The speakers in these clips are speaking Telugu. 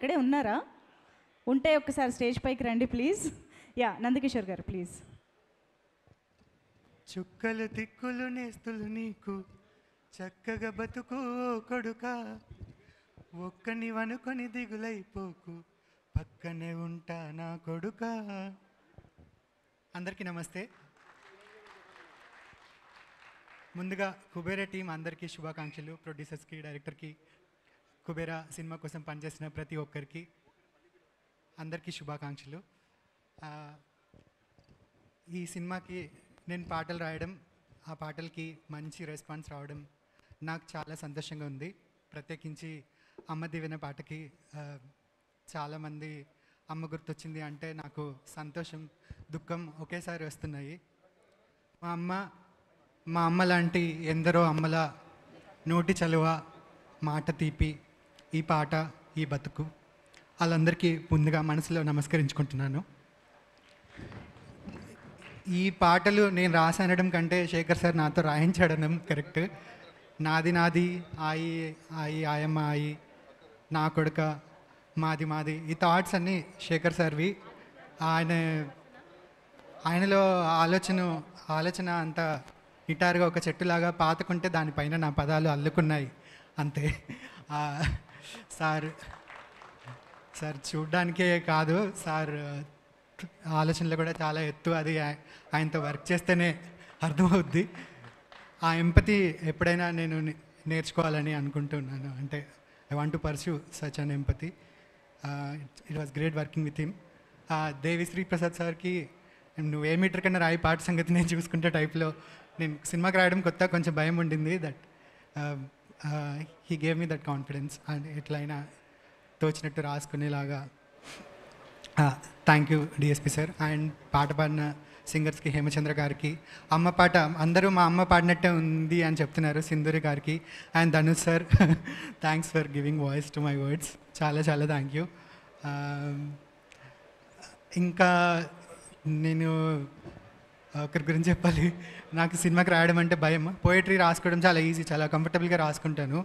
అక్కడే ఉన్నారా? ఉంటే ఒక్కసారి స్టేజ్ పైకి రండి ప్లీజ్. యా, నందకిషోర్ గారు ప్లీజ్. చుక్కలు తిక్కులు నేస్తులు నీకు చక్కగా బతుకు కొడుక, ఒక్కని వనుకొని దిగులైపోకు, పక్కనే ఉంటా నా కొడుక. అందరికీ నమస్తే. ముందుగా కుబేరా టీం అందరికీ శుభాకాంక్షలు. ప్రొడ్యూసర్స్కి, డైరెక్టర్కి, కుబేరా సినిమా కోసం పనిచేసిన ప్రతి ఒక్కరికి అందరికీ శుభాకాంక్షలు. ఈ సినిమాకి నేను పాటలు రాయడం, ఆ పాటలకి మంచి రెస్పాన్స్ రావడం నాకు చాలా సంతోషంగా ఉంది. ప్రత్యేకించి అమ్మ దీవెన పాటకి చాలామంది అమ్మ గుర్తొచ్చింది అంటే నాకు సంతోషం, దుఃఖం ఒకేసారి వస్తున్నాయి. మా అమ్మ లాంటి ఎందరో అమ్మల నోటి చలువ, మాట తీపి ఈ పాట, ఈ బతుకు. వాళ్ళందరికీ ముందుగా మనసులో నమస్కరించుకుంటున్నాను. ఈ పాటలు నేను రాసనడం కంటే శేఖర్ సార్ నాతో రాయించడం కరెక్ట్. నాది నాది, ఆయి ఆయి, ఆయమ్మ ఆయి, నా కొడుక, మాది మాది, ఈ థాట్స్ అన్నీ శేఖర్ సార్వి. ఆయనలో ఆలోచన అంత గిటార్గా ఒక చెట్టులాగా పాతుకుంటే దానిపైన నా పదాలు అల్లుకున్నాయి అంతే. సార్ చూడ్డానికే కాదు, సార్ ఆలోచనలు కూడా చాలా ఎత్తు. అది ఆయనతో వర్క్ చేస్తేనే అర్థమవుద్ది. ఆ ఎంపతి ఎప్పుడైనా నేను నేర్చుకోవాలని అనుకుంటున్నాను. అంటే I want to pursue such an empathy. It was great working with him. Devi Sri Prasad సార్కి నువ్వు ఏ మీటర్ కన్నా రాయి, పాట సంగతి నేను చూసుకుంటే టైప్లో నేను సినిమాకి రాయడం కొత్త కొంచెం భయం ఉండింది. That he gave me that confidence. And ఎట్లయినా తోచినట్టు రాసుకునేలాగా. Thank you DSP sir. And పాట పాడిన సింగర్స్కి, హేమచంద్ర గారికి, అమ్మ పాట అందరూ మా అమ్మ పాడినట్టే ఉంది అని చెప్తున్నారు, సింధూరి గారికి and Dhanush sir. Thanks for giving voice to my words. చాలా చాలా థ్యాంక్ యూ. ఇంకా నేను ఒకరి గురించి చెప్పాలి. నాకు సినిమాకి రాయడం అంటే భయం. పోయిటరీ రాసుకోవడం చాలా ఈజీ, చాలా కంఫర్టబుల్గా రాసుకుంటాను.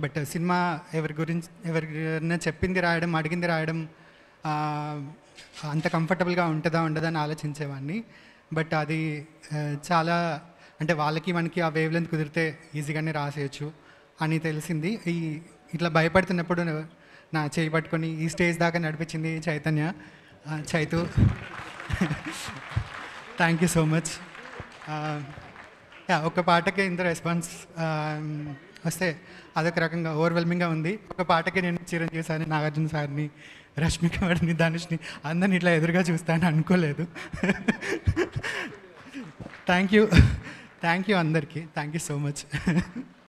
బట్ సినిమా ఎవరికైనా చెప్పింది రాయడం, అడిగింది రాయడం అంత కంఫర్టబుల్గా ఉంటుందా ఉండదా అని ఆలోచించేవాడిని. బట్ అది చాలా, అంటే వాళ్ళకి మనకి ఆ వేవ్ లెంత్ కుదిరితే ఈజీగానే రాసేయచ్చు అని తెలిసింది. ఇట్లా భయపడుతున్నప్పుడు నా చేయి పట్టుకొని ఈ స్టేజ్ దాకా నడిపించింది Chaitanya. Chaitu, thank you so much. ఒక పాటకే ఇంత రెస్పాన్స్ వస్తే అదొక రకంగా ఓవర్వెల్మింగ్గా ఉంది. ఒక పాటకే నేను చిరంజీవి సార్ని, నాగార్జున సార్ని, రష్మిక వాడిని, ధనుష్ని అందరిని ఇట్లా ఎదురుగా చూస్తానని అనుకోలేదు. థ్యాంక్ యూ అందరికీ. Thank you so much.